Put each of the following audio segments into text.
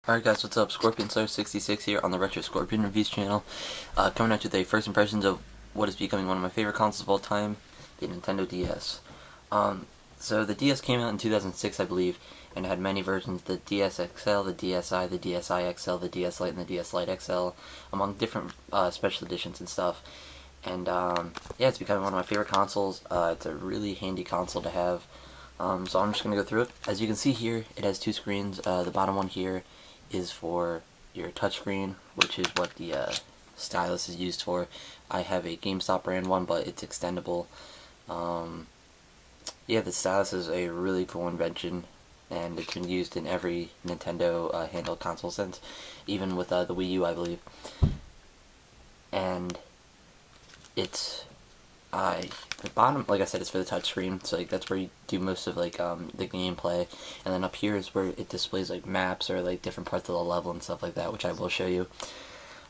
Alright guys, what's up? Scorpion66 here on the Retro Scorpion Reviews channel. Coming at you with a first impressions of what is becoming one of my favorite consoles of all time, the Nintendo DS. So the DS came out in 2006, I believe, and it had many versions: the DS XL, the DSi, the DSi XL, the DS Lite, and the DS Lite XL, among different special editions and stuff. And yeah, it's becoming one of my favorite consoles. It's a really handy console to have. So I'm just going to go through it. As you can see here, it has two screens. The bottom one here is for your touchscreen, which is what the stylus is used for. I have a GameStop brand one, but it's extendable. Yeah, the stylus is a really cool invention, and it's been used in every Nintendo handheld console since, even with the Wii U, I believe. And it's the bottom, like I said, is for the touchscreen, so like that's where you do most of like the gameplay, and then up here is where it displays like maps or like different parts of the level and stuff like that, which I will show you.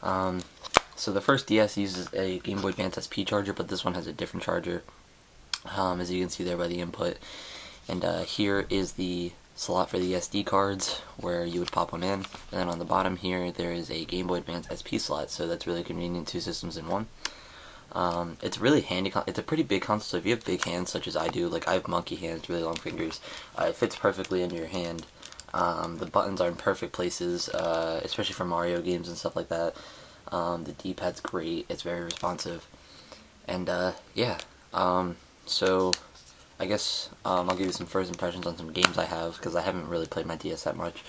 So the first DS uses a Game Boy Advance SP charger, but this one has a different charger, as you can see there by the input. And here is the slot for the SD cards, where you would pop one in, and then on the bottom here there is a Game Boy Advance SP slot, so that's really convenient, two systems in one. It's really handy. It's a pretty big console, so if you have big hands such as I do, like I have monkey hands, really long fingers, it fits perfectly into your hand. The buttons are in perfect places, especially for Mario games and stuff like that. The D-pad's great, it's very responsive, and yeah, so I guess I'll give you some first impressions on some games I have, because I haven't really played my DS that much.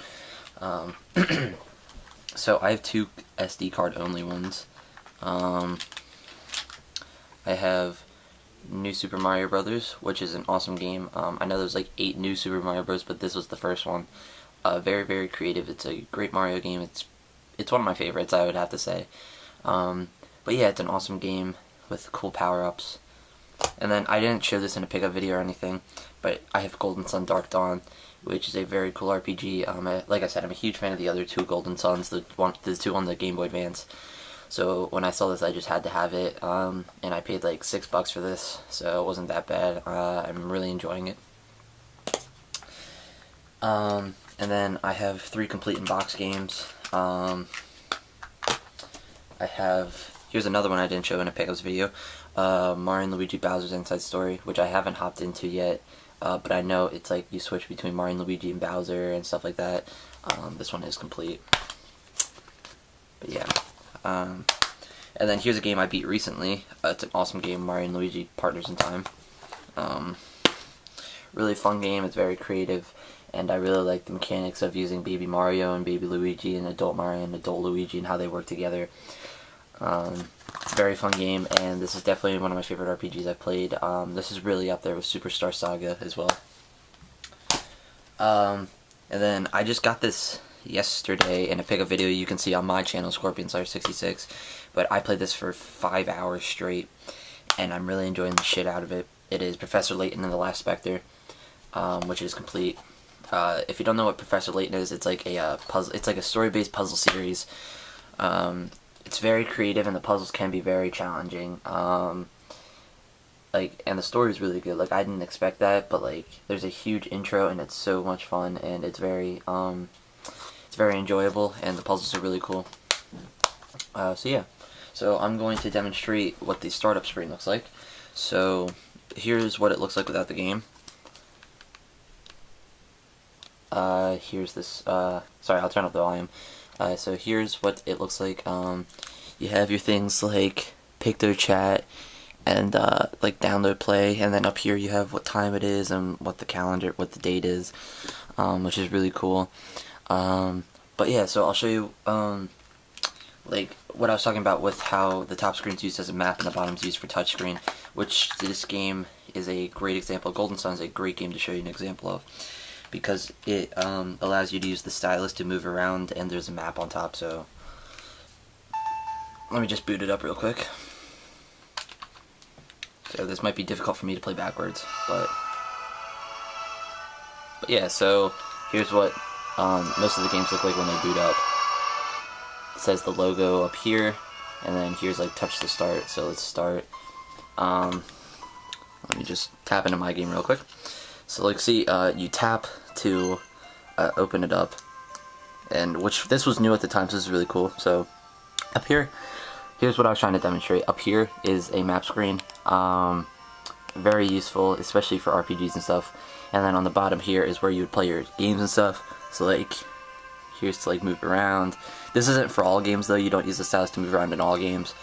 So I have two SD card only ones. I have New Super Mario Brothers, which is an awesome game. I know there's like 8 new Super Mario Bros, but this was the first one. Very, very creative. It's a great Mario game. It's one of my favorites, I would have to say. But yeah, it's an awesome game with cool power-ups. And then I didn't show this in a pickup video or anything, but I have Golden Sun Dark Dawn, which is a very cool RPG. Like I said, I'm a huge fan of the other two Golden Suns, the two on the Game Boy Advance. So when I saw this, I just had to have it, and I paid like $6 for this, so it wasn't that bad. I'm really enjoying it. And then I have 3 complete in-box games. Here's another one I didn't show in a pickups video, Mario and Luigi Bowser's Inside Story, which I haven't hopped into yet, but I know it's like you switch between Mario and Luigi and Bowser and stuff like that. This one is complete. But yeah. And then here's a game I beat recently. It's an awesome game, Mario and Luigi Partners in Time. Really fun game, it's very creative, and I really like the mechanics of using Baby Mario and Baby Luigi and Adult Mario and Adult Luigi and how they work together. Very fun game, and this is definitely one of my favorite RPGs I've played. This is really up there with Superstar Saga as well. And then I just got this yesterday in a pickup video you can see on my channel, Scorpion66, but I played this for 5 hours straight, and I'm really enjoying the shit out of it. It is Professor Layton and the Last Spectre, which is complete. If you don't know what Professor Layton is, it's like a puzzle. It's like a story-based puzzle series. It's very creative, and the puzzles can be very challenging. And the story is really good. Like, I didn't expect that, but like, there's a huge intro, and it's so much fun, and it's very enjoyable, and the puzzles are really cool. So yeah, so I'm going to demonstrate what the startup screen looks like. So here's what it looks like without the game. Here's this, sorry, I'll turn up the volume. So here's what it looks like. You have your things like PictoChat and like download play, and then up here you have what time it is and what the date is, which is really cool. But yeah, so I'll show you like what I was talking about with how the top screen's used as a map and the bottom's used for touchscreen, which this game is a great example. Golden Sun is a great game to show you an example of, because it allows you to use the stylus to move around, and there's a map on top. So let me just boot it up real quick. So this might be difficult for me to play backwards, but yeah, so here's what most of the games look like when they boot up. It says the logo up here, and then here's like touch to start. So let's start. Let me just tap into my game real quick. So like, see, you tap to open it up, and which this was new at the time, so this is really cool. So up here, here's what I was trying to demonstrate. Up here is a map screen, very useful, especially for RPGs and stuff. And then on the bottom here is where you would play your games and stuff. So like, here's to like move around. This isn't for all games though. You don't use the stylus to move around in all games,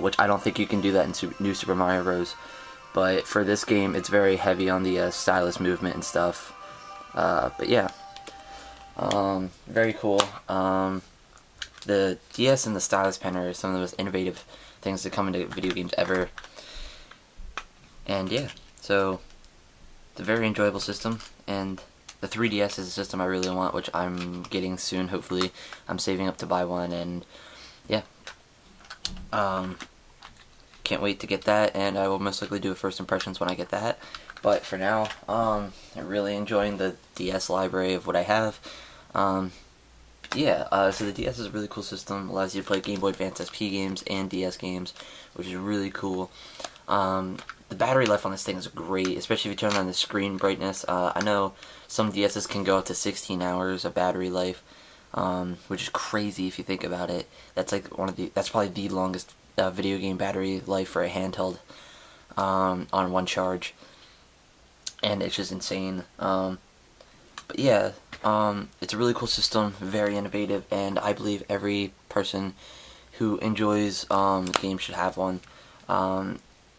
which I don't think you can do that in New Super Mario Bros. But for this game, it's very heavy on the stylus movement and stuff. But yeah, very cool. The DS and the stylus pen are some of the most innovative things to come into video games ever. And yeah, so it's a very enjoyable system, and the 3DS is a system I really want, which I'm getting soon, hopefully. I'm saving up to buy one, and yeah. Can't wait to get that, and I will most likely do a first impressions when I get that. But for now, I'm really enjoying the DS library of what I have. Yeah, so the DS is a really cool system. Allows you to play Game Boy Advance SP games and DS games, which is really cool. The battery life on this thing is great, especially if you turn on the screen brightness. I know some DSs can go up to 16 hours of battery life, which is crazy if you think about it. That's like that's probably the longest video game battery life for a handheld on one charge, and it's just insane. But yeah, it's a really cool system, very innovative, and I believe every person who enjoys games should have one.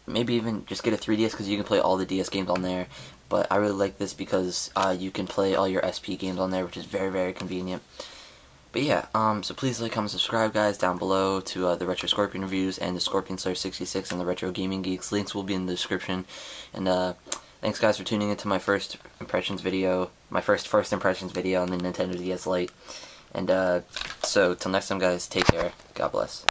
Maybe even just get a 3DS because you can play all the DS games on there. But I really like this because you can play all your SP games on there, which is very, very convenient. But yeah, so please like, comment, subscribe, guys, down below to the Retro Scorpion reviews and the Scorpion Slayer 66 and the Retro Gaming Geeks. Links will be in the description. And thanks, guys, for tuning into my first impressions video, my first impressions video on the Nintendo DS Lite. And so till next time, guys, take care. God bless.